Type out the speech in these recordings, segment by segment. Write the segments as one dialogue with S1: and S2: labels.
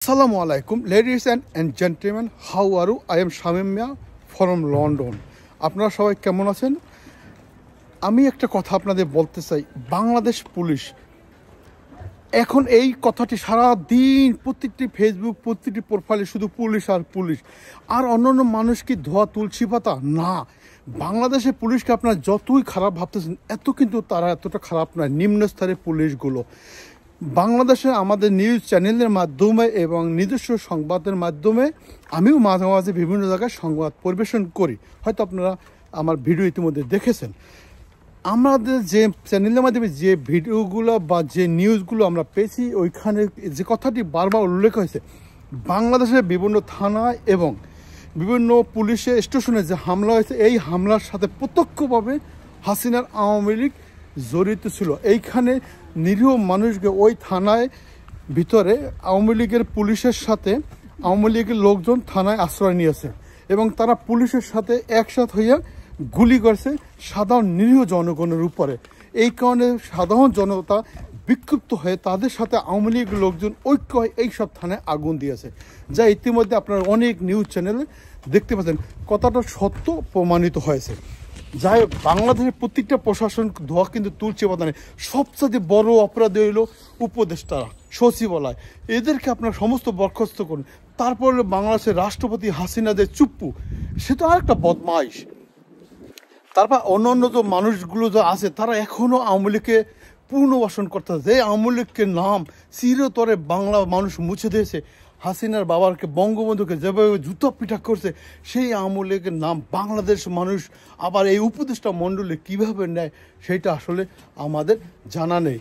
S1: Assalamu alaikum, ladies and gentlemen. How are you? I am Shamim Mia from London. আপনারা সবাই কেমন আছেন? আমি একটা কথা আপনাদের বলতে চাই। বাংলাদেশ পুলিশ এখন এই কথাটি সারা দিন প্রত্যেকটি ফেসবুক প্রত্যেকটি প্রোফাইলে শুধু পুলিশ আর পুলিশ, আর অন্যান্য মানুষ কি ধোয়া তুলসী পাতা না। বাংলাদেশের পুলিশকে আপনারা যতই খারাপ ভাবতেছেন কিন্তু তারা এতটা খারাপ নয়। নিম্ন স্তরের পুলিশগুলো বাংলাদেশে আমাদের নিউজ চ্যানেলের মাধ্যমে এবং নিজস্ব সংবাদের মাধ্যমে আমিও মাঝে মাঝে বিভিন্ন জায়গায় সংবাদ পরিবেশন করি। হয়তো আপনারা আমার ভিডিও ইতিমধ্যে দেখেছেন। আমাদের যে চ্যানেলের মাধ্যমে যে ভিডিওগুলো বা যে নিউজগুলো আমরা পেয়েছি, ওইখানে যে কথাটি বারবার উল্লেখ হয়েছে, বাংলাদেশের বিভিন্ন থানায় এবং বিভিন্ন পুলিশের স্টেশনে যে হামলা হয়েছে, এই হামলার সাথে প্রত্যক্ষভাবে হাসিনার আওয়ামী লীগ জড়িত ছিল। এইখানে নিরীহ মানুষকে ওই থানায় ভিতরে আওয়ামী লীগের পুলিশের সাথে আওয়ামী লীগের লোকজন থানায় আশ্রয় নিয়েছে এবং তারা পুলিশের সাথে একসাথ হইয়া গুলি করছে সাধারণ নিরীহ জনগণের উপরে। এই কারণে সাধারণ জনতা বিক্ষুব্ধ হয়ে তাদের সাথে আওয়ামী লীগের লোকজন ঐক্য হয়ে এইসব থানায় আগুন দিয়েছে, যা ইতিমধ্যে আপনারা অনেক নিউজ চ্যানেলে দেখতে পাচ্ছেন। কথাটা সত্য প্রমাণিত হয়েছে। যাই হোক, বাংলাদেশের প্রত্যেকটা প্রশাসন ধোয়া কিন্তু তুলছে পাতা নেই। সবচেয়ে বড় অপরাধী হইল উপদেষ্টারা, সচিবালয়, এদেরকে আপনার সমস্ত বরখাস্ত করুন। তারপরে বাংলাদেশের রাষ্ট্রপতি হাসিনা যে চুপ্পু, সে তো আরেকটা বদমাইশ। তারপর অন্য যে মানুষগুলো যা আছে তারা এখনও আওয়ামী লীগকে পুনর্বাসন করতে আছে। এই আওয়ামী লীগের নাম চিরতরে বাংলা মানুষ মুছে দিয়েছে। হাসিনার বাবাকে, বঙ্গবন্ধুকে যেভাবে জুতো পিঠা করছে, সেই আওয়ামী লীগের নাম বাংলাদেশ মানুষ আবার এই উপদেষ্টা মণ্ডলী কীভাবে নেয় সেটা আসলে আমাদের জানা নেই।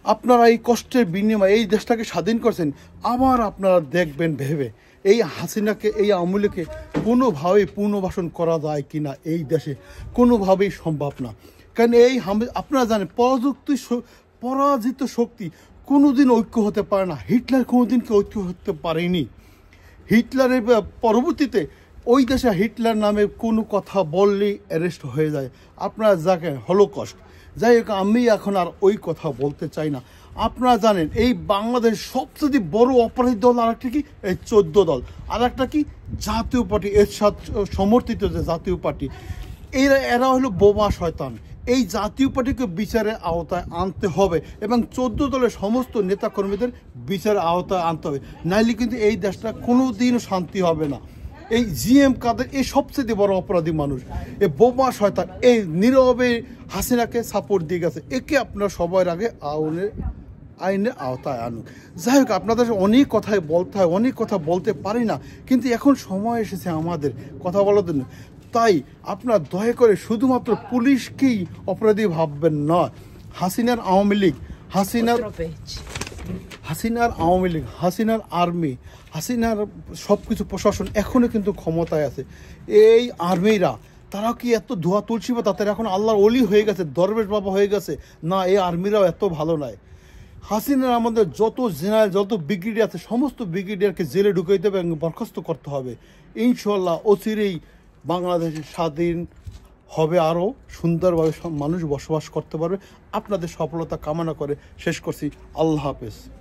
S1: আপনারা এই কষ্টের বিনিময়ে এই দেশটাকে স্বাধীন করছেন, আবার আপনারা দেখবেন ভেবে এই হাসিনাকে, এই আওয়ামী লীগকে কোনোভাবেই পুনর্বাসন করা যায় কি না এই দেশে কোনোভাবেই সম্ভব না। কারণ এই আপনারা জানেন পরাজিত শক্তি কোনোদিন ঐক্য হতে পারে না। হিটলার কোনোদিন কি ঐক্য হতে পারেনি। হিটলারের পরবর্তীতে ওই দেশে হিটলার নামে কোনো কথা বললেই অ্যারেস্ট হয়ে যায়। আপনারা যাকে হলোকস্ট। যাই হোক, আমি এখন আর ওই কথা বলতে চাই না। আপনারা জানেন এই বাংলাদেশ সবচেয়ে বড় অপরাধী দল আরেকটা কি, এই 14 দল, আর একটা কি জাতীয় পার্টি, এরশাদ সমর্থিত যে জাতীয় পার্টি, এরা হলো বোমা শয়তান। এই জাতীয় পার্টিকে বিচারের আওতায় আনতে হবে এবং 14 দলের সমস্ত নেতাকর্মীদের বিচারের আওতায় আনতে হবে, নাইলে কিন্তু এই দেশটা কোনোদিনও শান্তি হবে না। এই জিএম কাদের এই সবচেয়ে বড় অপরাধী মানুষ, এই বোমা শয়তান, এই নীরবে হাসিনাকে সাপোর্ট দিয়ে গেছে। একে আপনারা সবার আগে আইনের আওতায় আনুন। যাই হোক, আপনাদের অনেক কথাই বলতে হয়, অনেক কথা বলতে পারি না, কিন্তু এখন সময় এসেছে আমাদের কথা বলার জন্য। তাই আপনার দয়া করে শুধুমাত্র পুলিশকেই অপরাধী ভাববেন না। হাসিনার আওয়ামী লীগ, হাসিনার আওয়ামী লীগ, হাসিনার আর্মি, হাসিনার সব কিছু প্রশাসন এখনও কিন্তু ক্ষমতায় আছে। এই আর্মিরা তারা কি এত ধোয়া তুলসী বা তাদের এখন আল্লাহর অলি হয়ে গেছে, দরবেশ বাবা হয়ে গেছে না? এই আর্মিরাও এত ভালো নয়। হাসিনার আমাদের যত জেনারেল, যত ব্রিগেডিয়ার আছে, সমস্ত ব্রিগেডিয়ারকে জেলে ঢুকাইতে হবে এবং বরখাস্ত করতে হবে। ইনশাল্লাহ অচিরেই বাংলাদেশের স্বাধীন হবে, আরও সুন্দরভাবে মানুষ বসবাস করতে পারবে। আপনাদের সফলতা কামনা করে শেষ করছি। আল্লাহ হাফেজ।